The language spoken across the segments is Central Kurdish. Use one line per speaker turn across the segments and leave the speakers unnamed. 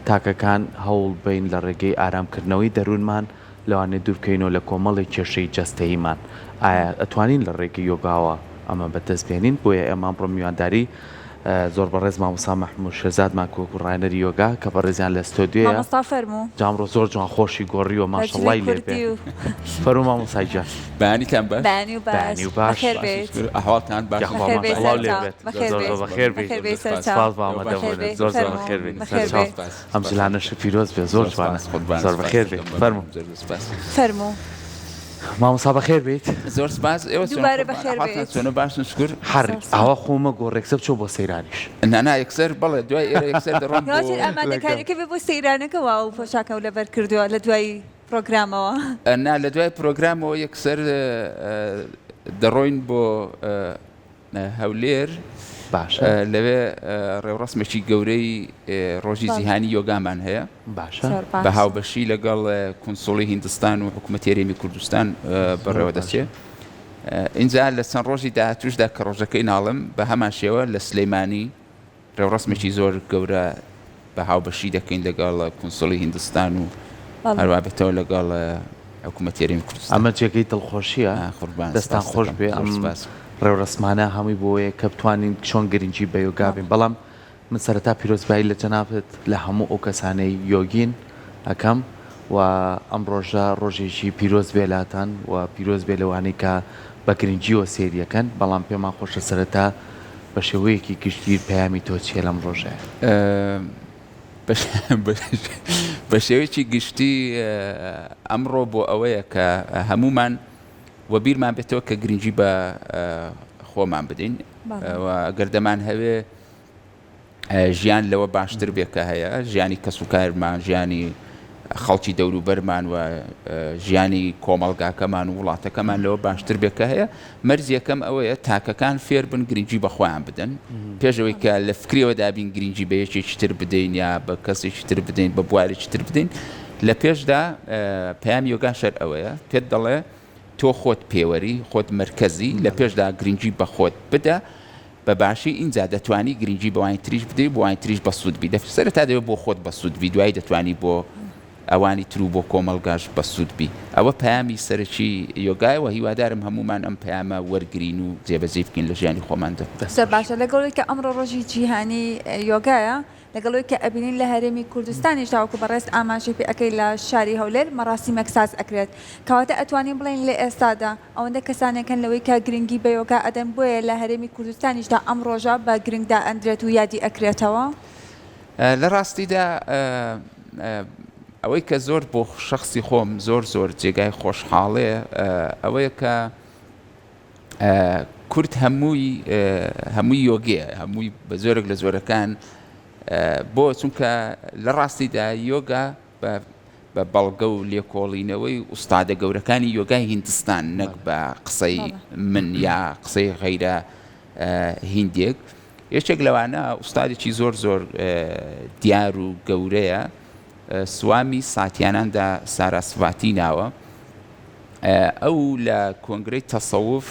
تاکەکان هەوڵ بین لە ڕێگەی ئارامکردنەوەی دەروونمان لەوانێ دوورکەینەوە لە کۆمەڵی کێشەی جەستەییمان. ئایا ئەتوانین لە ڕێگەی یۆگاوە ئەمە بەدەستبێنین؟ بۆیە ئێمە بڕ میوانداری زۆر بەڕێز مامۆستا مەحموود شێزادمان کۆکو ڕایەنەری یۆگا کە بەڕێزیان لە ستۆدیۆیە. جامڕۆ زۆر جوان خۆشی گۆڕیوە ماشەڵڵای لێبێ. فەرموو مامۆستای گیان.
بەیانیتان باش؟
بەیانی و باش.
ئەحواڵتان باش؟
بەخێر لێبێت. زۆر بەخێر بێت. سپاس بۆ ئامادەبوونت. زۆر بەخێر بێت. ئەم جلانەش پیرۆز بێ زۆر جوانە. زۆر بەخێر بێت.
فەرموو.
مامۆستا بەخێر بێت.
زۆر سپاس. ئێوە
دووبارە بەخێر بێت.
چۆنە باشن شکر.
هەر ئاوا خۆمە گۆڕێکسە بچۆ بۆ سەیرانیش.
نانا یەکسەر بەڵێ دوای ئێرە یەکسەر دەڕۆم بۆ
ئامادەکاریەکە بێ بۆ سەیرانەکەەوە و پۆشاکە و لەبەر کردووە لە دوای پرۆگرامەوە.
نا لە دوای پرۆگرامەوە یەکسەر دەڕۆین بۆ هەولێر.
باشە
لەوێ ڕێوڕسمێکی گەورەی ڕۆژی جیهانی یۆگامان هەیە.
باشە
بە هاوبەشی لەگەڵ کۆنسۆڵی هیندستان و حکوومەتی هەرێمی کوردستان بەڕێوە دەچێت. اینجا لە چەند ڕۆژی داهاتووشدا کە ڕۆژەکەی ناڵم بە هەمان شێوە لە سلەیمانی ڕێوڕسمێکی زۆر گەورە بە هاوبەشی دەکەین لەگەڵ کۆنسۆڵی هیندستان و هەروە بێتەوە لەگەڵ حکوومەتی هەرێمی کوردستان.
ئەمە جێگەی دڵخۆشیە. دەستان خۆش بێ. ڕێوڕسمانە هەمووی بۆیە کە بتوانین چۆن گرنگی بە یۆگا بین. بەڵام من سەرەتا پیرۆزبایی لە جەنابەت لە هەموو ئەو کەسانەی یۆگین ئەەکەم و ئەم ڕۆژە ڕۆژێکی پیرۆز بێلاتان و پیرۆز بێ لەوانەی کە بە گرنگیەوە سێریەکەن. بەڵام پێمان خۆشە سەرەتا بە شێوەیەکی گشتگیر پەیامی تۆ چیە لەم ڕۆژەیە؟
بە شێوەیەکی گشتی ئەمڕۆ بۆ ئەوەیە کە هەمومان و بیرمان بێتەوە کە گرنگی بە خۆمان بدەین و گەردەمان هەوێ ژیان لەوە باشتر بێکە هەیە، ژیانی کەس و کارمان، ژیانی خەڵکی دەوروبەرمان و ژیانی کۆمەڵگاکەمان و وڵاتەکەمان لەوە باشتر بێکە هەیە. مەرج یەکەم ئەوەیە تاکەکان فێر بن گرنگی بە خۆیان بدەن پێشەوەی کە لە فکرەوە دابین گرنگی بە یەکێکی تر بدەین یا بە کەسێکی تر بدەین بە بوارێکی تر بدەین. لە پێشدا پەیامی یۆگا شەر ئەوەیە پێت دەڵێ تۆ خۆت پێوەری خۆت مرکزی لە پێشدا گرنگی بە خۆت بدە بە باشی اینجا دەتوانی گرنگی بەوانی تریش بدەی بۆ وانی تریش بە سوود بی. سەرەتا دەوێت بۆ خۆت بە سوود بی، دوای دەتوانی بۆ ئەوانی تر و بۆ کۆمەڵگاش بە سوود بی. ئەوە پەیامی سەرەکی یۆگایەوە. هیوادارم هەمومان ئەم پەیامە وەرگرین و جێبەجێ بکەین لە ژیانی خۆماندا.
باشە لەگەڵی کە ئەمڕۆ ڕۆژی جیهانی یۆگایە لەگەڵەوەی کە ئەبینین لە هەرێمی کوردستانیش تاوەکو بەڕێز ئاماژەی پێ ئەەکەی لە شاری هەولێر مەراسیمێک ساز ئەکرێت کەواتە ئەتوانین بڵێن لە ئێستادا ئەوەندە کەسانێکن لەوەی کە گرنگی بە یۆگا ئەدەن بۆیە لە هەرێمی کوردستانیشدا ئەم ڕۆژە بە گرنگدا ئەندرێت و یادی ئەکرێتەوە.
لە ڕاستیدا ئەوەی کە زۆر بۆ شخصی خۆم زۆر جێگای خۆشحاڵەیە ئەوەیە کە کورد هەمووی یۆگەیە، هەمووی بە زۆرێک لە زۆرەکان بۆ چونکە لە ڕاستیدا یۆگا بە بەڵگە و لێکۆڵینەوەی ئوستادە گەورەکانی یۆگای هیندستان نەک بە قسەی من یا قسەی غەیرە هیندێک. یەکێک لەوانە ئوستادێکی زۆر دیار و گەورەیە سوامی ساتیاناندا ساراسڤاتی ناوە. ئەو لە کۆنگرەی تەسەوف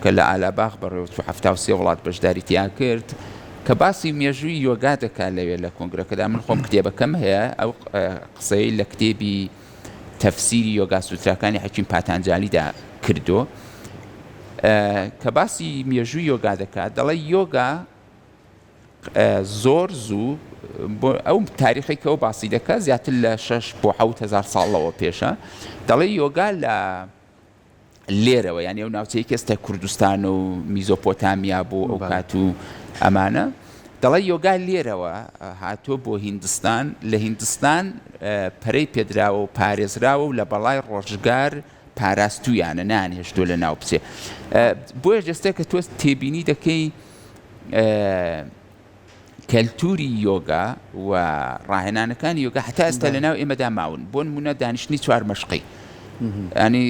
کە لە ئالاباغ بەڕێوە 73 وڵات بەشداری تیا کرد کە باسی مێژووی یۆگا دەکات لەوێ لە کۆنگرەکەدا. من خۆم کتێبەکەم هەیە ئەو قسەی لە کتێبی تەفسیری یۆگا سوتراکانی حەکیم پاتانجالیدا کردو کە باسی مێژووی یۆگا دەکات. دەڵێ یۆگا زۆر زوو ئەو تاریخی کە ئەو باسی دەکات زیاتر لە 6 بۆ 7,000 ساڵەوە پێشە. دەڵێ یۆگا لە لێرەوە یعنی ئەو ناوچەی کەستە کوردستان و میزۆپۆتامیا بۆ ئەو کات و ئەمانە. دەڵێ یۆگا لێرەوە هاتۆ بۆ هیندستان، لە هیندستان پەرەی پێدراوە و پارێزراوە و لە بەڵای ڕۆژگار پاراستویانە نانهێشتۆ لە ناو بچێ. بۆیە جستە کە تۆ تێبینی دەکەی کەلتوری یۆگا و ڕاهێنانەکانی یۆگا هەتا ئێستا لە ناو ئێمەدا ماون. بۆ نمونە دانیشتنی چوار مەشقی، ینی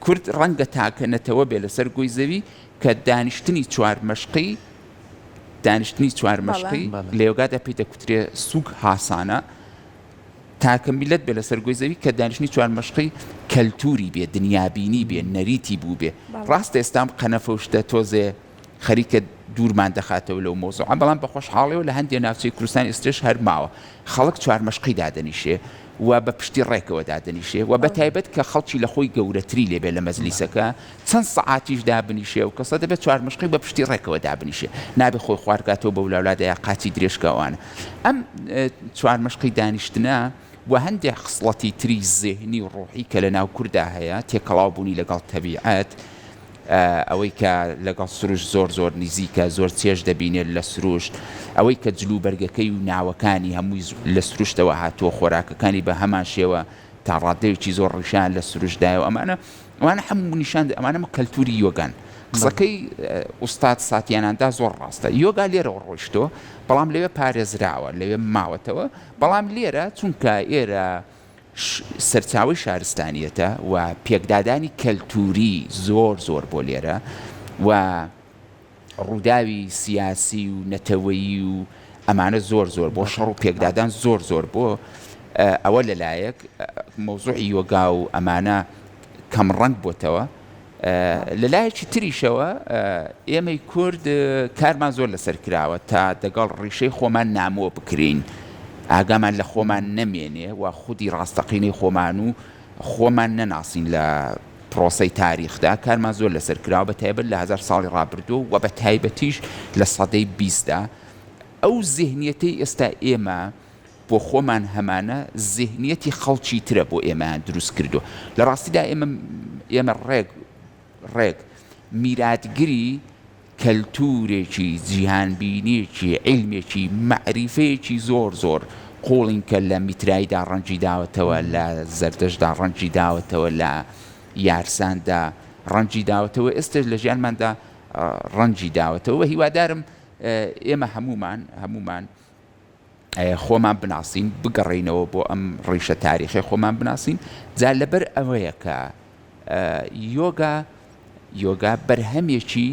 کورد ڕەنگە تاکەنەتەوە بێ لەسەر گۆی زەوی کە دانیشتنی چوار مەشقی لە یۆگادا پێی دەکوترێ سوک هاسانە تاکە میلەت بێ لەسەر گۆی زەوی کە دانیشتنی چوار مەشقی کەلتوری بێ، دنیابینی بێ، نەریتی بوو بێ. ڕاستە ئێستام قەنەفە و شتە تۆزێ خەریکە دوورمان دەخاتەوە لەو مۆزوع بەڵام بە خۆشحاڵیەوە لە هەندێک ناوچەی کوردستانی ئێستش هەر ماوە خەڵک چوارمەشقی دادەنیشێ و بە پشتی ڕێکەوە دادەنیشێ و بە تایبەت کە خەڵکی لە خۆی گەورەتری لێبێ لە مەجلیسەکە چەند سەعاتیش دابنیشێ و کەسە دەبێت چوارمەشقی بە پشتی ڕێکەوە دابنیشێ نابێ خۆی خوارکاتەوە بە ولاولادەیە قاچی درێژکەوانە ئەم چوارمەشقی دانیشتنە و هەندێک خصڵەتی تری زێهنی و ڕۆحی کە لە ناو کووردا هەیە تێکەڵاوبوونی لەگەڵ تەبیعەت ئەوەی کە لەگەڵ سروش زۆر نزیکە زۆر چێژ دەبینێت لە سروشت ئەوەی کە جلوبەرگەکەی و ناوەکانی هەمووی لە سروشتەوە هاتووە خۆراکەکانی بە هەمان شێوە تا ڕادەیەکی زۆر ڕیشان لە سروشدایەوە ئەمانە هەموو نیشان ئەمانە کەلتوری یۆگان قسەکەی ئوستاد ساتیاناندا زۆر ڕاستە یۆگا لێرەوە ڕۆیشتۆ بەڵام لەوێ پارێزراوە لەوێ ماوەتەوە بەڵام لێرە چونکە ئێرە سەرچاوی شارستانیەتە و پێکدادانی کەلتوری زۆر بۆ لێرە و ڕووداوی سیاسی و نەتەوەیی و ئەمانە زۆر بۆ شەڕ و پێکدادان زۆر بۆ ئەوە لەلایەک مۆزوعی یۆگا و ئەمانە کەمڕەنگ بۆتەوە لەلایەکی تریشەوە ئێمەی کورد کارمان زۆر لەسەر کراوە تا دەگەڵ ڕیشەی خۆمان نامۆ بکرین ئاگامان لە خۆمان نەمێنێ و خودی ڕاستەقینەی خۆمان و خۆمان نەناسین لە پرۆسەی تاریخدا کارمان زۆر لەسەر کراوە بە تایبەت لە 1000 ساڵی ڕابردوو و بە تایبەتیش لە سەدەی 20دا ئەو زێهنیەتەی ئێستا ئێمە بۆ خۆمان هەمانە زێهنیەتی خەڵکی ترە بۆ ئێمەیان دروست کردو لە ڕاستیدا ئێمە ڕێک میراتگری کەلتورێکی جیهانبینیێکی عیلمێکی مەعریفەیەکی زۆر قۆڵین کە لە میتراییدا ڕەنجی داوەتەوە لە زەردەشدا ڕەنجی داوەتەوە لە یارساندا ڕەنجی داوەتەوە ئێستا لە ژیانماندا ڕەنجی داوەتەوە هیوادارم ئێمە هەمومان خۆمان بناسین بگەڕینەوە بۆ ئەم ڕیشە تاریخی خۆمان بناسین جا لەبەر ئەوەیە کە یۆگا بەرهەمێکی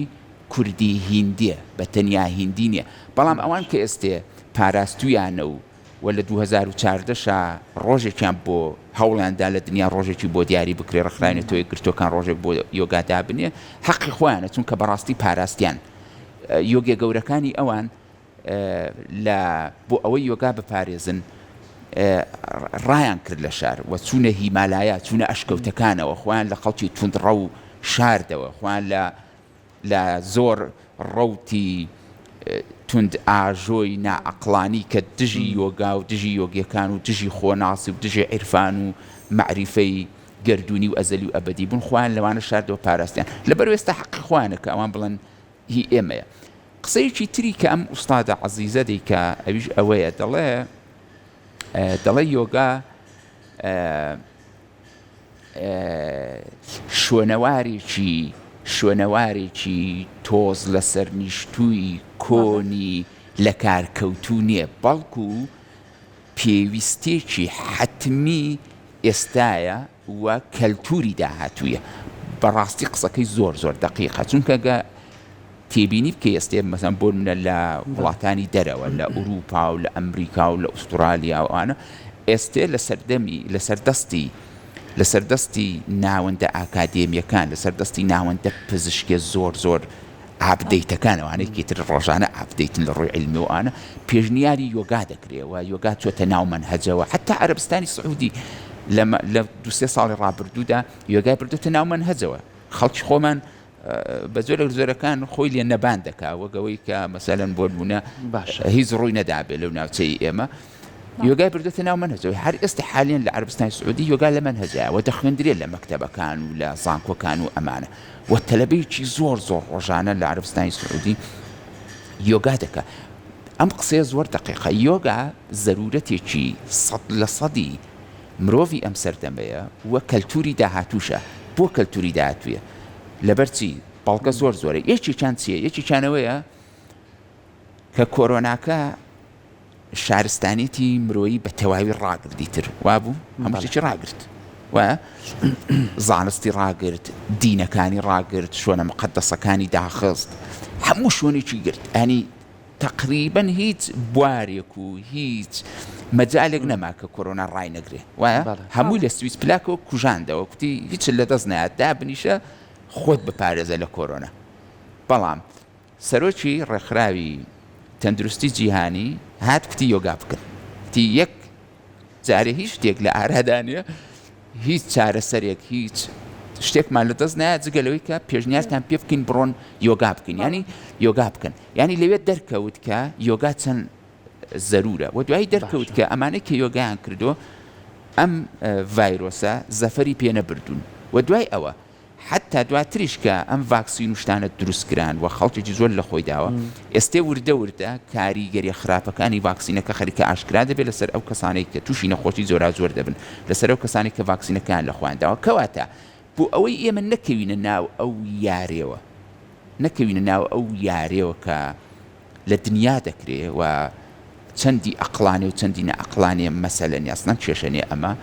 کوردی هیندیە بە تەنیا هیندی نییە بەڵام ئەوان کە ئێستێ پاراستویانە و لە 2014 ڕۆژێکیان بۆ هەوڵیاندا لە دنیا ڕۆژێکی بۆ دیاری بکرێ ڕخراینێتەوەی گرتوەکان ڕۆژێک بۆ یۆگادا بنێ حەقی خۆیانە چونکە بەڕاستی پاراستیان یۆگێ گەورەکانی ئەوان بۆ ئەوەی یۆگا بپارێزن ڕایان کرد لە شار و چوونە هیمالایە چوونە ئەشکەوتەکانەوە خۆیان لە خەڵکی توندڕە و شاردەوە خۆیان لە زۆر ڕەوتی تند ئاژۆی نائەقڵانی کە دژی یۆگا و دژی یۆگیەکان و دژی خۆناسی و دژی عیرفان و مەعریفەی گەردوونی و ئەزەلی و ئەبەدی بوون خۆیان لەوانە شاردەوە پاراستیان لەبەر ئێستا حەقی خۆیانە کە ئەوان بڵێن هی ئێمەیە قسەیەکی تری کە ئەم ئوستادە عەزیزە دەیکا ئەویش ئەوەیە دەڵێ یۆگا شوێنەوارێکی تۆز لەسەر نیشتووی کۆنی لە کارکەوتو نییە بەڵکو پێویستێکی حتمی ئێستایە و کەلتوری داهاتوویە بەڕاستی قسەکەی زۆر دقیقە چونکە تێبینی بکە ئێستێ مەسەن بۆ لە وڵاتانی دەرەوە لە ئوروپا و لە ئەمریکا و لە ئوسترالیا وانە ئێستێ لە سەردەستی ناوەندە ئاکادێمیەکان لە سەردەستی ناوەندە پزیشکێ زۆر ئاپدەیتەکانەوانەی کێتر ڕۆژانە ئاپدەیتن لە ڕووی علمی وانە پێشنیاری یۆگا دەکرێەوە یۆگا چۆتە ناو منهەجەوە حتا عەرەبستانی سعودی لە 2-3 ساڵی ڕابردوودا یۆگای بردوتە ناو منهەجەوە خەڵکی خۆمان بە زۆرەکان خۆی لێ نەبان دەکا وەگەوەی کە مەسەلەن بۆ نمونە هیچ ڕووی نەدابێت لەو ناوچەی ئێمە یۆگای بردوتە ناو منهەجەوە هەر ئێستا حالیان لە عەرەبستانی سعودی یۆگا لە منهەجەوە دەخوێندرێت لە مەکتەبەکان و لە زانکۆکان و ئەمانە و تەلەبەیەکی زۆر ڕۆژانە لە عەرەبستانی سعودی یۆگا دەکا ئەم قسەیە زۆر دقیقە یۆگا ضرورەتێکی 100% مرۆڤی ئەم سەردەمەیە وە کەلتوری داهاتووشە بۆ کەلتوری داهاتوویە لەبەرچی بەڵگە زۆرە یەکێکیان چییە یەکێکیانەوەیە کە کۆرۆناکە شارستانێتی مرۆیی بە تەواوی ڕاگردی تر وابوو هەمووشێکی ڕاگرت و زانستی ڕاگرت دینەکانی ڕاگرت شوێنە مقەدەسەکانی داخست هەموو شوێنێکی گرت ئەنی تقریبا هیچ بوارێک و هیچ مەجالێک نەما کە کۆرۆنا ڕای نەگرێ وایە هەمووی لە سویس پلاکەوە کوژاندەوە کوتی هیچ لە دەست نایات دابنیشە خۆت بپارێزە لە کۆرۆنا بەڵام سەرۆکی ڕێکخراوی تەندروستی جیهانی هات کتی یۆگا بکەن تی یەک جارێ هیچ شتێک لە ئارادانە هیچ چارەسەرێک هیچ شتێکمان لە دەست نایە جگەلەوەی کە پێشنیارتان پێ بکەین بڕۆن یۆگا بکەین ینی یۆگا بکەن ینی لەوێ دەرکەوت کە یۆگا چەند زەرورە و دوایی دەرکەوت کە ئەمانەی کە یۆگایان کردو ئەم ڤایرۆسە زەفەری پێ نەبردوون و دوای ئەوە حتا دواتریش کە ئەم ڤاکسین و شتانە دروستکران و خەڵکێکی زۆر لە خۆی داوە ئێستێ وردە کاریگەری خراپەکانی ڤاکسینەکە خەریکە ئاشکرا دەبێت لەسەر ئەو کەسانەی کە تووشی نەخۆشی زۆر دەبن لەسەر ئەو کەسانی کە ڤاکسینەکان لە خۆیان داوە کەواتە بۆ ئەوەی ئێمە نەکەوینە ناو ئەو یارێەوە نەکەوینە ناو ئەو یارێەوە کە لە دنیا دەکرێ و چەندی ئەقلانێ و چەندی نەعەقلانێ مەسەلەن یاسنان کێشەنێ ئەمە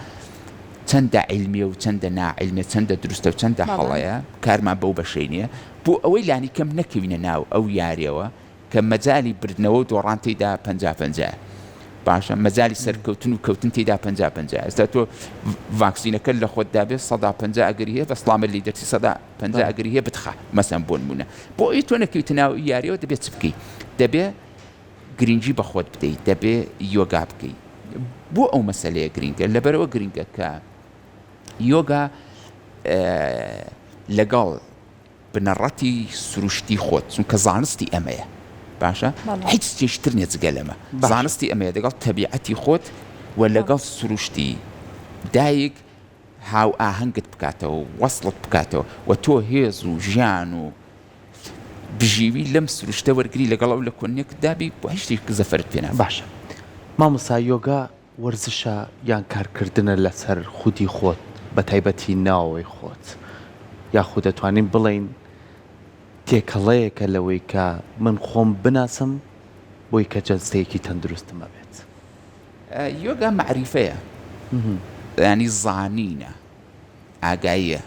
چەندە عیلمیە و چەندە ناعیلمێ چەندە دروستە و چەندە هەڵەیە کارمان بەو بەشەی نییە بۆ ئەوەی لانی کەم نەکەوینە ناو ئەو یاریەوە کە مەجای بردنەوە و دۆڕان تێدا 50-50 باشە مەجای سەرکەوتن و کەوتن تێدا 50-50 ئێستا تۆ ڤاکسینەکە لە خۆت دابێت 150 ئەگەری هەیە بە سڵامە لی دەرسی 150 ئەگەری هەیە بتخە مەسەن بۆ نمونە بۆ ئەوی تۆ نەکەوتە ناو یاریەوە دەبێت چ بکەیت دەبێت گرنگی بە خۆت بدەیت دەبێت یۆگا بکەیت بۆ ئەو مەسەلەیە گرنگە لەبەرەوە گرنگە کە یۆگا لەگەڵ بنەڕەتی سروشتی خۆت چونکە زانستی ئەمەیە باشە هیچ چێشتر نیە جگە لەمە زانستی ئەمەیە لەگەڵ تەبیعەتی خۆت و لەگەڵ سروشتی دایک هاو ئاهەنگت بکاتەوە وەسڵت بکاتەوە و تۆ هێز و ژیان و بژیوی لەم سروشتە وەرگری لەگەڵ ئەو لە کۆنیەک دابی بۆ هیچ شتێک زەفەرت پێ نابێت
باشە مامۆستا یۆگا وەرزشە یان کارکردنە لەسەر خودی خۆت بە تایبەتی ناوەوەی خۆت یاخود دەتوانین بڵین تێکەڵەیەکە لەوەی کە من خۆم بناسم بۆی کە جەستەیەکی تەندروستمە بێت
یۆگا معریفەیە ینی زانینە ئاگاییە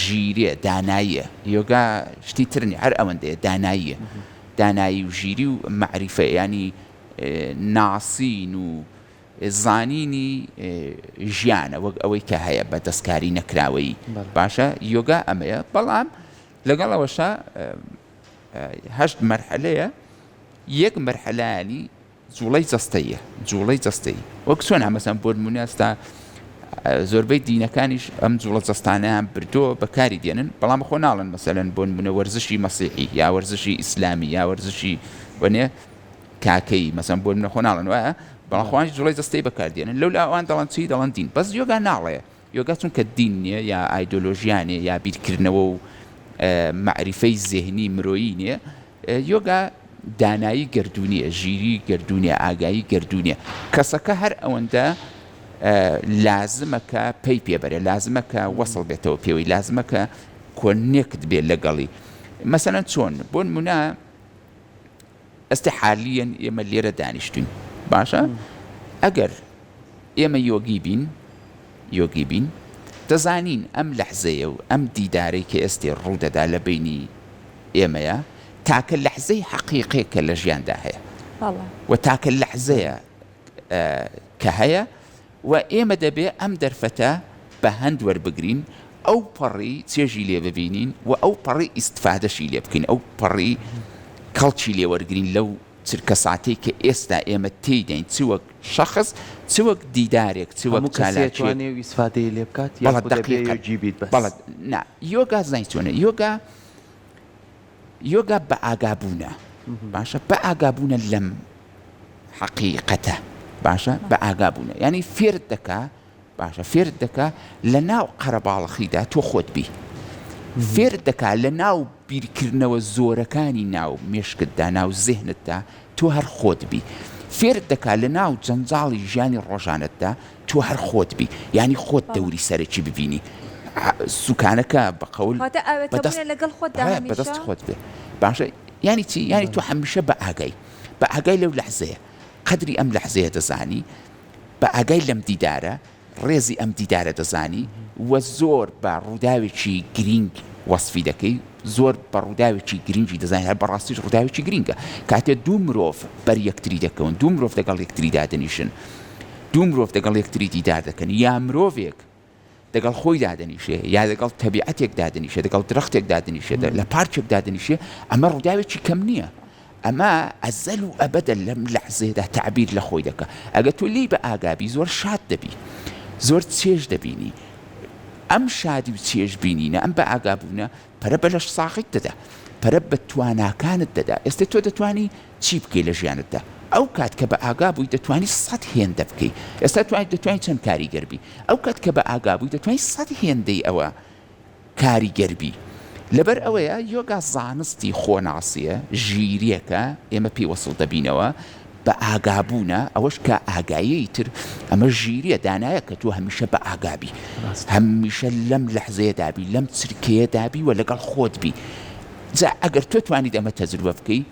ژیرێ داناییە یۆگا شتی ترنی هەر ئەوەندەیە داناییە دانایی و ژیری و معریفە ینی ناسین و زانینی ژیانە وەک ئەوەی کە هەیە بە دەستکاری نەکراوەی باشە یۆگا ئەمەیە بەڵام لەگەڵ ئەوەشە 8 مەرحەلەیە یەک مەرحەلانی جوڵەی جەستەیە وەک چۆن مەسەن بۆ نمونە ئێستا زۆربەی دینەکانیش ئەم جوڵە جەستانەیان بردووە بەکاری دێنن بەڵام خۆ ناڵن مەسەلەن بۆ نمونە وەرزشی مەسیحی یا وەرزشی ئیسلامی یا وەرزشی وەنێ کاکەی مەسەن بۆ منە خۆ ناڵن وایە بەڵام خۆیان جوڵەی جەستەی بەکاردێنن لەو ئەوان دەڵەن چی دەڵەن دین بەس یۆگا ناڵێ یۆگا چونکە دین نییە یا ئایدۆلۆژیانێ یا بیرکردنەوە و معریفەی زێهنی مرۆیی نییە یۆگا دانایی گردوونیە ژیری گردوونیە ئاگایی گردوونیە کەسەکە هەر ئەوەندە لازمە کە پێی پێبەرێ لازمە کە وەسڵ بێتەوە پێوەی لازمە کە کۆنێکت بێت لەگەڵی مەسەلەن چۆن بۆ نمونە ئەستا حالیەن ئێمە لێرە دانیشتوین باشە ئەگەر ئێمە یۆگی بین دەزانین ئەم لەحزەیە و ئەم دیدارەی کە ئێستی ڕوودەدا لە بینی ئێمەیە تاکە لەحزەی حەقیقەیە کە لە ژیاندا هەیە و تاکە لەحزەیە کە هەیە و ئێمە دەبێ ئەم دەرفەتە بە هەند وەربگرین ئەو پەڕی چێژی لێ ببینین و ئەو پەڕی ئیستفادەشی لێ بکەین ئەو پەڕی کەڵکی لێ وەرگرین لەو چرکە ساتەی کە ئێستا ئێمە تێیدەین چ وەک شەخص چ وەک دیدارێک چ وەک
چالاکێ ئیسفادەی لێ بکات
بەڵێ یۆگا زای چۆنە یۆگا بە ئاگابوونە باشە بە ئاگابوونە لەم حەقیقەتە باشە بە ئاگابوونە ینی فێرت دەکا باشە فێرت دەکا لە ناو قەرەباڵەخیدا تۆ خۆت بی فێرت دەکا لە ناو بیرکردنەوە زۆرەکانی ناو مێشکتدا ناو زێهنتدا تۆ هەر خۆت بی فێرت دەکا لە ناو جەنجاڵی ژیانی ڕۆژانتدا تۆ هەر خۆت بی ینی خۆت دەوری سەرەکی ببینی سوکانەکە بە قەول بەدەست خۆت بێ باشە ینی چی ینی تۆ هەمیشە بە ئاگای لەو لەحزەیە قەدری ئەم لەحزەیە دەزانی بە ئاگای لەم دیدارە ڕێزی ئەم دیدارە دەزانی و زۆر بە ڕووداوێکی گرنگ وەسفی دەکەی زۆر بە ڕووداوێکی گرنگی دەزانی هەر بەڕاستیش ڕووداوێکی گرنگە کاتێ دوو مرۆڤ بەر یەکتری دەکەون دوو مرۆڤ لەگەڵ یەکتریدا دەنیشن دوو مرۆڤ لەگەڵ یەکتری دیدار دەکەن یا مرۆڤێک دەگەڵ خۆی دادەنیشێ یا دەگەڵ تەبیعەتێک دادەنیشێ دەگەڵ درەختێک دادەنیشێ لە پارچێک دادەنیشێ ئەمە ڕووداوێکی کەم نییە ئەمە ئەزەل و ئەبەدە لەم لەحزەیەدا تعبیر لە خۆی دەکە ئەگە تۆ لی بە ئاگابی زۆر شاد دەبی زۆر چێژ دەبینی ئەم شادی و چێژ بینینە ئەم بە ئاگابوونە پەرە بە لەش ساغیت دەدا پەرە بە تواناکانت دەدا ئێستا تۆ دەتوانی چی بکەی لە ژیانتدا ئەو کات کە بە ئاگابووی دەتوانی 100 هێندە بکەی ئێستا دەتوانی چەند کاریگەربی ئەو کات کە بە ئاگابووی دەتوانی 100 هێندەی ئەوە کاریگەربی لەبەر ئەوەیە یۆگا زانستی خۆناسیە ژیریەکە ئێمە پێی وەسڵ دەبینەوە بە ئاگابوونە ئەوەش کە ئاگایەی تر ئەمە ژیریە دانایە کە تۆ هەمیشە بە ئاگابی هەمیشە لەم لەحزەیە دابی لەم چرکەیە دابی و لەگەڵ خۆت بی جا ئەگەر تۆ توانیت ئەمە تەجروبە بکەی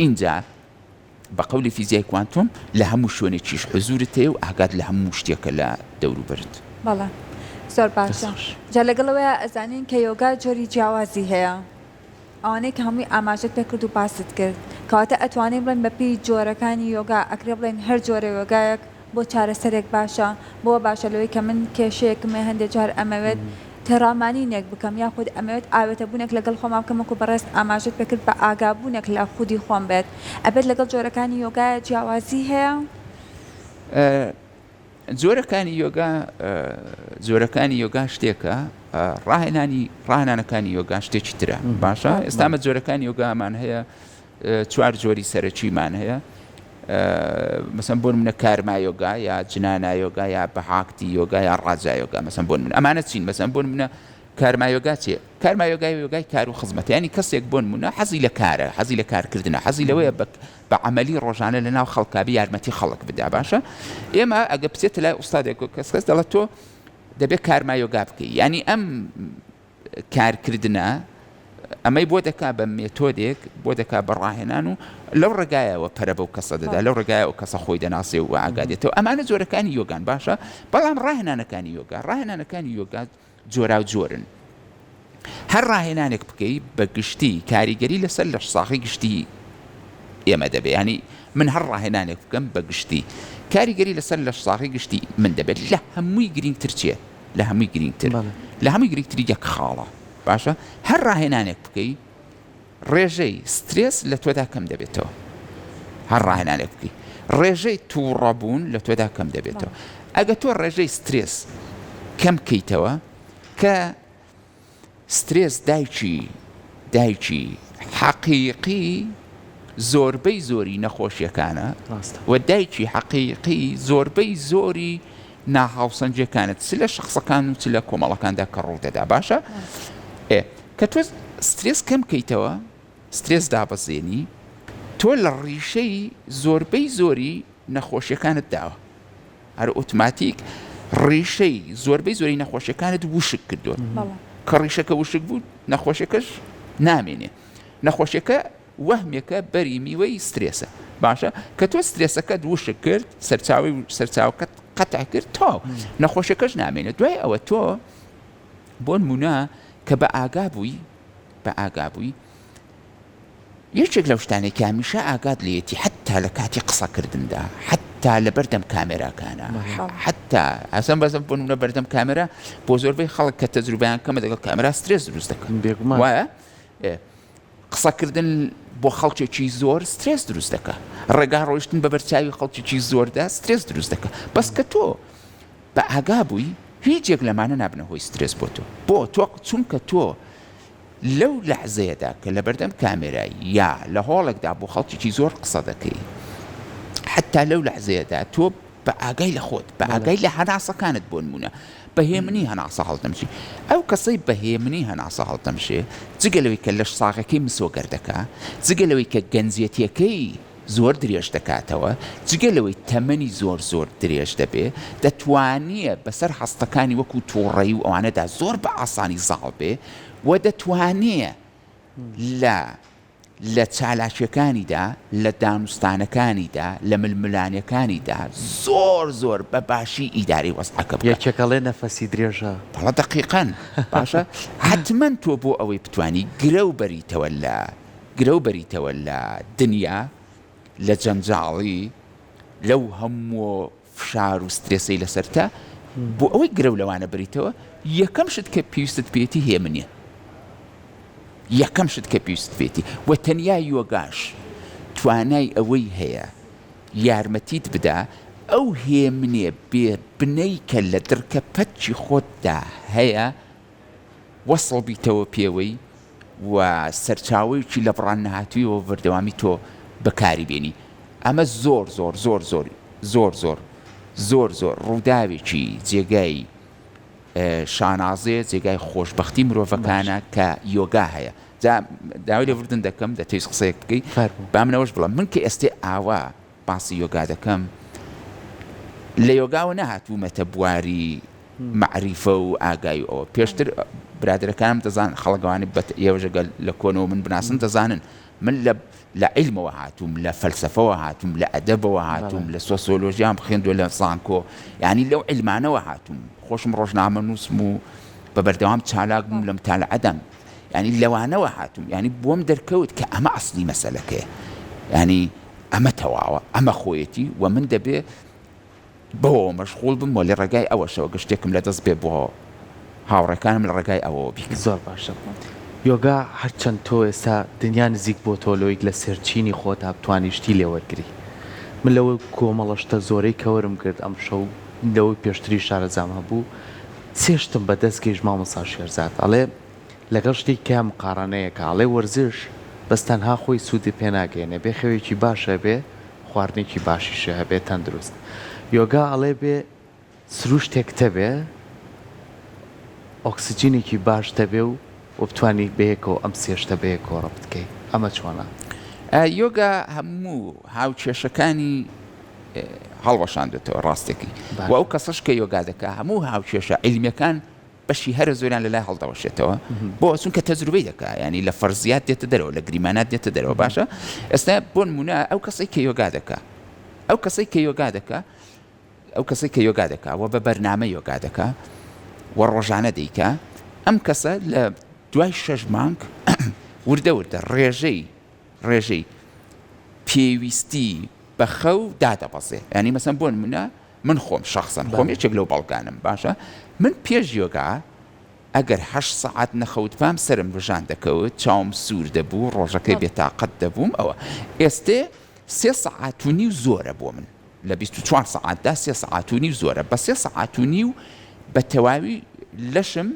اینجا بە قەولی فیزیای کوانتۆم لە هەموو شوێنێکیش حزورت هەیە و ئاگات لە هەموو شتێکە لە دەوروبەرت
بەڵێ زۆر باشە جا لەگەڵەوەیە ئەزانین کە یۆگا جۆری جیاوازی هەیە ئەوانەی کە هەمووی ئاماژەت پێ کرد و باست کرد کەواتە ئەتوانین بڵێن بەپی جۆرەکانی یۆگا ئەکرێ بڵێن هەر جۆرە یۆگایەک بۆ چارەسەرێک باشە بۆ باشە لەوەی کە من کێشەیەکمێ هەندێک جار ئەمەوێت تێڕامانینێک بکەم یاخود ئەمەوێت ئاوێتە بوونێک لەگەڵ خۆم بکەمەکو بەڕێست ئاماژەت پێ کرد بە ئاگابوونێک لە خودی خۆم بێت ئەبێت لەگەڵ جۆرەکانی یۆگایە جیاوازی هەیە
جۆرەکانی یۆگا شتێکە ڕاهێنانەکانی یۆگا شتێکی ترە باشە ئێستامە جۆرەکانی یۆگامان هەیە 4 جۆری سەرەکیمان هەیە مەسەن بۆ منە کارما یۆگا یا جنانا یۆگا یا بەحاکتی یۆگا یا ڕاجا یۆگا مەسەن بۆ من ئەمانە چین مەسەن بۆ منە کارما یۆگا چیە کارما یۆگای کار و خزمەت ینی کەسێک بۆن منە حەزی لە کارە حەزی لە کارکردنە حەزی لەوەیە بە عملی ڕۆژانە لە ناو خەڵکابی یارمەتی خەڵک بدا باشە ئێمە ئەگە بچێتە لای ئوستادێک کەس دەڵێت تۆ دەبێت کارما یۆگا بکەی ینی ئەم کارکردنە ئەمەی بۆ دەکا بە مێتۆدێک بۆ دەکا بە ڕاهێنان و لەو ڕێگایەوە پەرە بەو کەسە دەدا لەو ڕێگایەوە کەسە خۆی دەناسێ و ئاگادێتەوە ئەمانە جۆرەکانی یۆگان باشە بەڵام ڕاهێنانەکانی یۆگا جۆرا و جۆرن هەر ڕاهێنانێک بکەی بە گشتی کاریگەری لەسەر لە ساخی گشتی ئێمە دەبێ ینی من هەر ڕاهێنانێک بکەم بە گشتی کاریگەری لەسەر لە ساخی گشتی من دەبێت لە هەمووی گرنگتر چیە لە هەمووی گرنگتر یەک خاڵە باشە هەر ڕاهێنانێک بکەی ڕێژەی سترێس لە تۆدا کەم دەبێتەوە هەر ڕاهێنانێک بکەی ڕێژەی تووڕەبوون لە تۆدا کەم دەبێتەوە ئەگە تۆ ڕێژەی سترێس کەم بکەیتەوە کە سترێس دایکی حەقیقی زۆربەی زۆری نەخۆشیەکانە و دایکی حەقیقی زۆربەی زۆری ناهاوسەنجەکانت چ لە شخصەکان و چ لە کۆمەڵەکاندا کە ڕوو دەدا باشە کە تۆ سترێس کەم بکەیتەوە سترێس دابەزێنی تۆ لە ڕیشەی زۆربەی زۆری نەخۆشیەکانت داوە هەر ئۆتۆماتیک ڕیشەی زۆربەی زۆری نەخۆشیەکانت وشک کردووە کە ڕیشەکە وشک بوو نەخۆشیەکەش نامێنێ نەخۆشیەکە وەهمێکە بەری میوەی سترێسە باشە کە تۆ سترێسەکەت وشک کرد سەرچاوەکەت قەتع کرد تۆ نەخۆشیەکەش نامێنێت دوای ئەوە تۆ بۆ نمونە کە بە ئاگابووی یەکێک لەو شتانێک کە هەمیشە ئاگات لێتی حتا لە کاتی قسەکردندا حتا لە بەردەم کامێراکانە حتا ئەسەم بەزم بۆ نمونە بەردەم کامێرا بۆ زۆربەی خەڵک کە تەجروبەیان کەمە دەگەڵ کامێرا سترێس دروست دەکەن وایە قسەکردن بۆ خەڵکێکی زۆر سترێس دروست دەکە ڕێگا ڕۆیشتن بە بەرچاوی خەڵکێکی زۆردا سترێس دروست دەکە بەس کە تۆ بە ئاگابووی هیچێک لەمانە نابنە هۆی سترێس بۆ تۆ چونکە تۆ لەو لەحزەیەدا کە لە بەردەم کامێرایی یا لە هۆڵێکدا بۆ خەڵکێکی زۆر قسە دەکەی حتا لەو لەحزەیەدا تۆ بە ئاگای لە خۆت بە ئاگای لە هەناسەکانت بۆ نمونە بەهێمنی هەناسە هەڵدەمشی ئەو کەسەی بەهێمنی هەناسە هەڵدەمشێ جگەلەوەی کە لەش ساغەکەی مسۆگەر دەکا جگەلەوەی کە گەنجێتیەکەی زۆر درێژ دەکاتەوە جگەلەوەی تەمەنی زۆر درێژ دەبێ دەتوانیە بەسەر هەستەکانی وەکو تووڕەیی و ئەوانەدا زۆر بە ئاسانی زاڵ بێ و دەتوانێ لە چالاکیەکانیدا لە دانوستانەکانیدا لە ململانیەکانیدا زۆر بە باشی ئیداری وەسعەکە بکە
یەکێکەڵێ نەفەسی درێژە
بەڵە دەقیقەن باشە حتمەن تۆ بۆ ئەوەی بتوانی گرە و بەریتەوە لە دنیا لە جەنجاڵی لەو هەموو فشار و سترێسەی لەسەرتە بۆ ئەوەی گرە لەوانە بریتەوە یەکەم شت کە پێویستت پێێتی هێمنیە یەکەم شت کە پێویست پێێتی و تەنیا یۆگاش توانای ئەوەی هەیە یارمەتیت بدا ئەو هێمنێ بێ بنەی کە لە دڕکە پەچی خۆتدا هەیە وەسڵ بیتەوە پێوەی و سەرچاوەیەکی لە بڕان نەهاتوویەوە بەردەوامی تۆ بەکاری بێنی ئەمە زۆر زۆر زۆر زۆر زۆر زۆر زۆر زۆر ڕووداوێکی جێگای شانازێ جێگای خۆشببختی مرۆڤەکانە کە یۆگا هەیە داوای لێوردن دەکەم دەتویست قسەیەک بکەی با منەوەش بڵم من کە ئێستا ئاوا باسی یۆگا دەکەم لە یۆگاوە نەهاتوومەتە بواری معریفە و ئاگای ئەوە پێشتر برادرەکانم دەزان خەڵگەوانی ئێوەژەگەل لە کۆنەوە من بناسن دەزانن من لە عیلمەوە هاتووم لە فەلسەفەوە هاتووم لە ئەدەبەوە هاتووم لە سۆسیۆلۆژیام خوێندووە لە زانکۆ یعنی لەو عیلمانەوە هاتووم خۆشم ڕۆژنامە نووسم و بە بەردەوام چالاک بووم لە متالعەدەم ینی لەوانەوە هاتووم ینی بۆم دەرکەوت کە ئەمە ئەسلی مەسەلەکەیە ینی ئەمە تەواوە ئەمە خۆیەتی و من دەبێ بەوە مەشغوڵ بم و لە ڕێگای ئەوەشەوە گشتێکم لە دەست بێ بۆ هاوڕەکانم لە ڕێگای ئەوەوە بیکە
زۆر باشە یۆگا هەرچەند تۆ ئێستا دنیا نزیک بۆ تۆلۆیک لە سەرچینی خۆت بتوانیشتی لێوەرگری من لەوە کۆمەڵەشتە زۆرەی کەوەرم کرد ئەم شەو لەوەی پێشتری شارەزام هەبوو سێشتم بەدەست گەیژ مامۆستا شێرزاد ئەڵێ لەگەڵ شتێک کام قارانەیەکە ئەڵێ وەرزش بەس تەنها خۆی سوودی پێ ناگەێنێ بێ خەوێکی باشە بێ خواردنێکی باشیشە هەبێ تەندروست یۆگا ئەڵێ بێ سروشتێک تەبێ ئۆکسسیجینێکی باش دەبێ و بتوانی بەیەکەوە ئەم سێشتە بەیەکۆڕە بکەیت ئەمە چۆنە
یۆگا هەموو هاوچێشەکانی هەڵوەشاندێتەوە ڕاستێکی و ئەو کەسەش کە یۆگا دەکە هەموو هاوچێشە عیلمیەکان بەشی هەرە زۆریان لەلای هەڵدەوەشێتەوە بۆ چونکە تەجروبەی دەکە ینی لە فەرزیات دێتە دەرەوە لە گریمانات دێتە دەرەوە باشە ئێستا بۆ نمونە ئەو کەسەی کە یۆگا دەکە ئەو کەسەی کە یۆگا دەکە ئەو کەسەی کە یۆگا دەکە و بە بەرنامە یۆگا دەکە و ڕۆژانە دەیکە ئەم کەسە لە دوای 6 مانگ وردە ڕێژەی پێویستی بە خەو دادەبەزێ ینی مەسەن بۆ نمونە من خۆم شخصن خۆم یەکێک لەو بەڵگانم باشە من پێش یۆگا ئەگەر 8 سەعات نەخەوت پام سرم ڕژان دەکەوت چاوم سوور دەبوو ڕۆژەکەی بێتاقەت دەبووم ئەوە ئێستێ 3 سەعات و نیو زۆرە بۆ من لە 24 سەعاتدا 3 سەعات و نیو زۆرە بە 3 سەعات و نیو بە تەواوی لەشم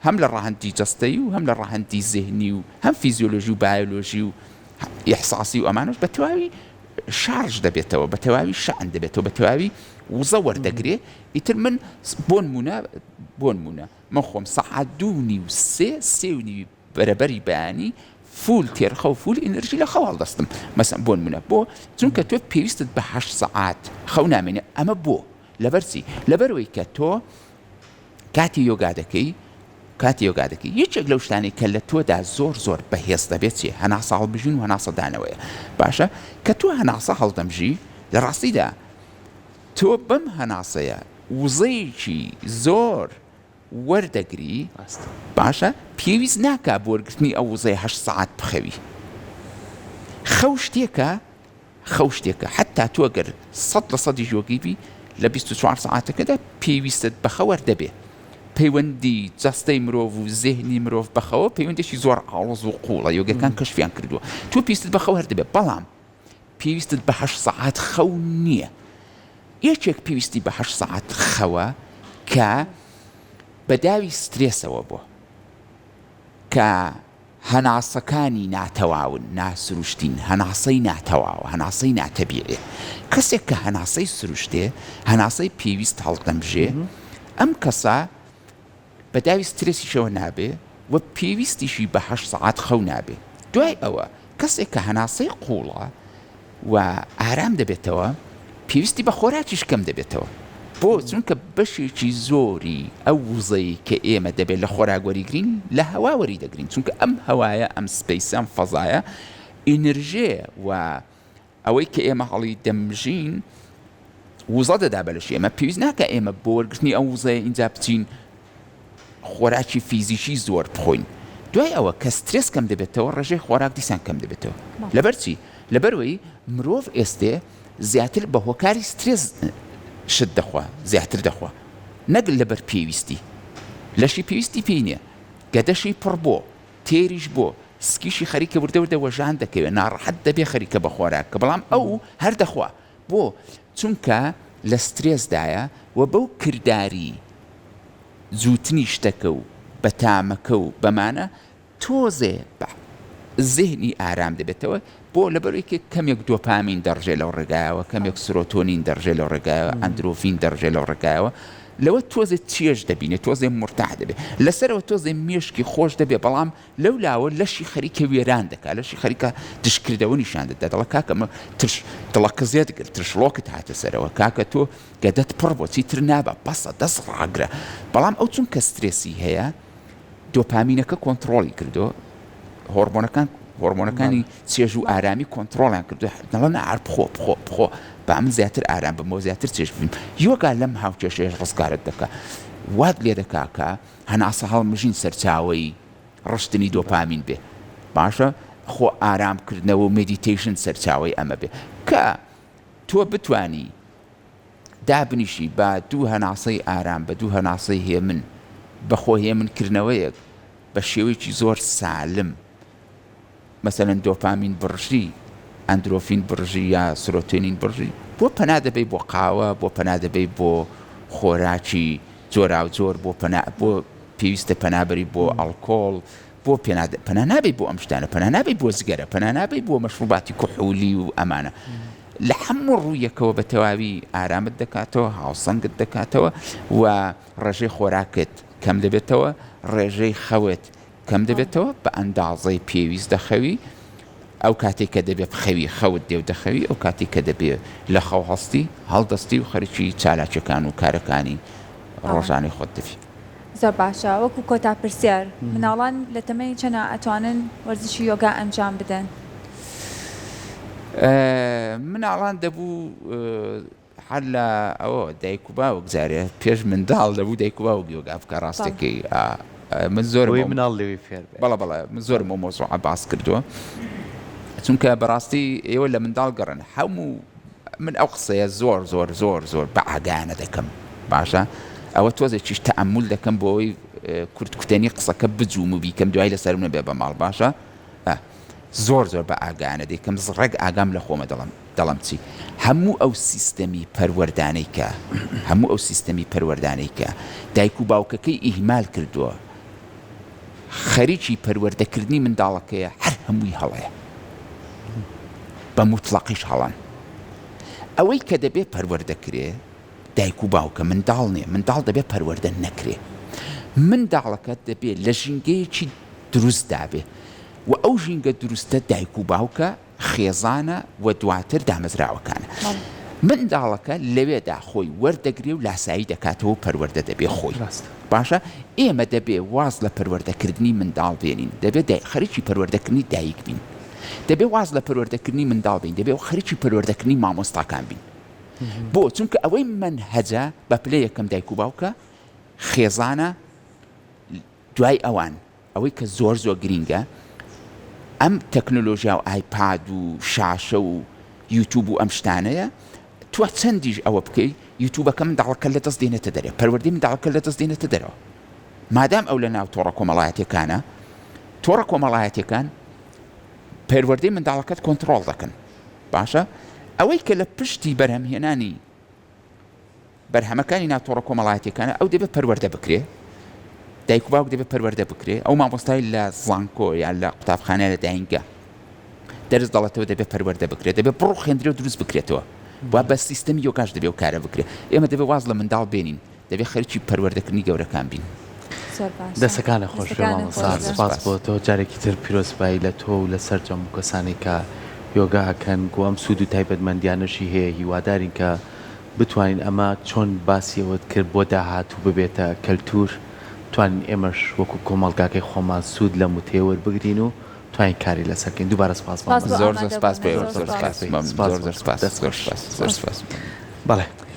هەم لە ڕاهەندی جەستەی و هەم لە ڕاهەندی زێهنی و هەم فیزیۆلۆژی و بایۆلۆژی و ئیحساسی و ئەمانش بە تەواوی شارژ دەبێتەوە بە تەواوی شەعن دەبێتەوە بە تەواوی وزە وەردەگرێ ئیتر من بۆ نمونە من خۆم سەعات 2.5 سێ و نیوی بەرەبەری بەیانی فول تێرخە و فول ئینەرژی لە خەو هەڵدەستم مەسەن بۆ نمونە بۆ چونکە تۆ پێویستت بە 8 سەعات خەو نامێنێ ئەمە بۆ لەبەرچی لەبەرەوەی کە تۆ کاتی یۆگا دەکەی یەکێک لەو شتانی کە لە تۆدا زۆر بەهێز دەبێت چێ هەناسە هەڵبژین و هەناسە دانەوەیە باشە کە تۆ هەناسە هەڵدەمژی لە ڕاستیدا تۆ بەم هەناسەیە وزەیەکی زۆر وەردەگری باشە پێویست ناکا بۆ وەرگرتنی ئەو وزەی 8 سەعات بخەوی خەو شتێکە حتا تۆ گەر 100% یۆگی بی لە 24 سەعاتەکەدا پێویستت بەخە وەردەبێ پەیوەندی جەستەی مرۆڤ و زێهنی مرۆڤ بەخەوە پەیوەندێکی زۆر ئاڵۆز و قوڵە یۆگەکان کەشفیان کردووە تۆ پێویستت بەخەو هەردەبێ بەڵام پێویستت بە 8 سەعات خەو نییە یەکێک پێویستی بە 8 سەعات خەوە کە بەداوی سترێسەوە بووە کە هەناسەکانی ناتەواون ناسروشتین هەناسەی ناتەواوە هەناسەی ناتەبیعێ کەسێک کە هەناسەی سروشتێ هەناسەی پێویست هەڵدەمژێ ئەم کەسە بەداوی سترێسیشەوە نابێ و پێویستیشی بە 8 سەعات خەو نابێ دوای ئەوە کەسێک کە هەناسەی قوڵە و ئارام دەبێتەوە پێویستی بە خۆراکیش کەم دەبێتەوە بۆ چونکە بەشێکی زۆری ئەو وزەی کە ئێمە دەبێت لە خۆراک وەریگرین لە هەوا وەری دەگرین چونکە ئەم هەوایە ئەم سپەیسە ئەم فەزایە ئینرژێ و ئەوەی کە ئێمە هەڵی دەمژین وزە دەدا بەلەش ئێمە پێویست ناکە ئێمە بۆ وەرگرتنی ئەو وزەیە ئینجا بچین خۆراکی فیزیکی زۆر بخۆین دوای ئەوە کە سترێس کەم دەبێتەوە ڕێژەی خۆراک دیسان کەم دەبێتەوە لەبەرچی لەبەرەوەی مرۆڤ ئێستێ زیاتر بە هۆکاری سترێس شت دەخوا زیاتر دەخوا نەگل لەبەر پێویستی لەشی پێویستی پێی نییە گەدەشی پڕ بۆ تێریش بۆ سکیشی خەریکە وردە وەژان دەکەوێت ناڕەحەت دەبێ خەریکە بە خۆراکە بەڵام ئەو هەر دەخوا بۆ چونکە لە سترێسدایە و بەو کردداری جووتنی شتەکە و بەتامەکە و بەمانە تۆزێ زێنی ئارام دەبێتەوە بۆ لەبەرەوەی کەمێک دۆپامین دەڕژێ لەو ڕێگایەوە کەمێک سرۆتۆنین دەڕژێ لەو ڕێگایەوە ئەندرۆفین دەڕژێ لەو ڕێگایەوە لەوە تۆزێ چێژ دەبینێت تۆزێ مرتاح دەبێت لەسەرەوە تۆزێ مێشکی خۆش دەبێت بەڵام لەو لاوە لەشی خەریکە وێران دەکات لەشی خەریکە دشکردەوە نیشان دەدا دەڵە کاکەمە دڵەکە زێت کرد ترشلۆکت هاتە سەرەوە کاکە تۆ گەدەت پڕ بۆ چیتر نابە بەسە دەست ڕاگرە بەڵام ئەو چونکە سترێسی هەیە دۆپامینەکە کۆنتترۆلی کردو هۆرمۆنەکانی چێژ و ئارامی کۆنتترۆلیان کردو نەڵە نەعار بخۆ بە من زیاتر ئارام بمەوە زیاتر چێژ بیم یۆگا لەم هاوچێشەیەش ڕزگارت دەکات وات لێ دەکاکە هەناسە هەڵمژین سەرچاوی ڕشتنی دۆپامین بێ باشە خۆ ئارامکردنەوە و مدیتیشن سەرچاوی ئەمە بێ کە تۆ بتانی دابنیشی بە دوو هەناسەی ئارام بە دوو هەناسەی هێمن بەخۆ هێمنکردنەوەیەک بە شێوەیەکی زۆر سالم مثلەن دۆپامین بڕژی ئەندرۆفین بڕژی یا سرۆتێنین بڕژی بۆ پەنا دەبێت بۆ قاوە بۆ پەنا دەبێت بۆ خۆراکی جۆرا و جۆر بۆ پێویستە پەنابەری بۆ ئەڵکۆڵ بۆ پەنا نابێت بۆ ئەم شتانە پەنا نابێت بۆ زگەرە پەنا نابێت بۆ مەشروباتی کوحولی و ئەمانە لە هەموو ڕوویەکەوە بە تەواوی ئارامت دەکاتەوە هاوسەنگت دەکاتەوە و ڕێژەی خۆراکت کەم دەبێتەوە ڕێژەی خەوت کەم دەبێتەوە بە ئەندازەی پێویست دەخەوی ئەو کاتێک کە دەبێت خەوی خەوت دێو دەخەوی ئەو کاتێک کە دەبێت لە خەو هەستی هەڵدەستی و خەریکی چالاکیەکان و کارەکانی ڕۆژانەی خۆت دەفی
زۆر باشە وەکو کۆتا پرسیار مناڵان لە تەمەنی چەنە ئەتوانن وەرزشی یۆگا ئەنجام بدەن
مناڵان دەبوو هەر لە ئەوە دایک و باوک جارێ پێش منداڵ دەبوو دایک و باوک یۆگا بکە ڕاستەکەی من زۆر
مناڵ لێوی فێر
بەڵە من زۆرم ئەو مۆزوعە باس کردووە چونکە بەڕاستی ئێوە لە منداڵ گەڕن هەموو من ئەو قسەیە زۆر بە ئاگانە دەکەم باشە ئەوە تۆزێکیش تەئەممول دەکەم بۆ ئەوەی کورتکوتێنی قسەکە بجووم و بیکەم دوای لەسەر منە بێ بە ماڵ باشە زۆر بە ئاگانە دەکەم ڕێک ئاگام لە خۆمە دەڵم چی هەموو ئەو سیستەمی پەروەردانەی کە دایک و باوکەکەی ئیهمال کردووە خەریکی پەروەردەکردنی منداڵەکەیە هەر هەمووی هەڵەیە بە موتڵەقیش هەڵان ئەوەی کە دەبێت پەروەردەکرێ دایک و باوکە منداڵ نییە منداڵ دەبێت پەروەردە نەکرێ منداڵەکە دەبێت لە ژینگەیەکی دروست دابێ و ئەو ژینگە دروستە دایک و باوکە خێزانە و دواتر دامەزراوەکانە منداڵەکە لەوێدا خۆی وەردەگرێ و لاسایی دەکاتەوە و پەروەردە دەبێ خۆی باشە ئێمە دەبێ واز لە پەروەردەکردنی منداڵ بێنین دەبێت خەریکی پەروەردەکردنی دایک بین دەبێ واز لە پەروەردەکردنی منداڵ بین دەبێت خەریکی پەروەردەکردنی مامۆستاکان بین بۆ چونکە ئەوەی منهەجە بە پلەی یەکەم دایک و باوکە خێزانە دوای ئەوان ئەوەی کە زۆر گرینگە ئەم تەکنۆلۆژیا و ئایپاد و شاشە و یوتیوب و ئەم شتانەیە تو چەندیش ئەوە بکەی یوتیوبەکە منداڵەکە لە دەست دێنێتە دەرێ پەروەردەی منداڵەکە لە دەست دێنێتە دەرەوە مادام ئەو لە ناو تۆڕە کۆمەڵایەتیەکانە تۆڕە کۆمەڵایەتیەکان پەروەردەی منداڵەکەت کۆنتترۆڵ دەکەن باشە ئەوەی کە لە پشتی بەرهەمهێنانی بەرهەمەکانی ناو تۆڕە کۆمەڵایەتیەکانە ئەو دەبێت پەروەردە بکرێ دایک و باوک دەبێت پەروەردە بکرێ ئەو مامۆستای لە زانکۆ یان لە قوتابخانە لە داینگە دەرس دەڵێتەوە دەبێت پەروەردە بکرێت دەبێت بڕۆ خوێندرێ و دروست بکرێتەوە وا بە سیستەمی یۆگاش دەبێت و کارە بکرێت ئێمە دەبێت واز لە منداڵ بێنین دەبێت خەریکی پەروەردەکردنی گەورەکان بین
دەستەکانە خۆش سپاس بۆ تۆ جارێکی تر پیرۆزبایی لە تۆ و لە سەرجەم و کەسانی کە یۆگاکەن گوام سوود و تایبەتمەندیانەشی هەیە هیوادارین کە بتوانین ئەمە چۆن باسیەوەت کرد بۆ داهاتوو ببێتە کەلتور توانین ئێمەش وەکو کۆمەڵگاکەی خۆمان سوود لە متێوە بگرین و توانین کاری لەسەرکەین دووبارە سپاس
زۆر سپاس بەڵێ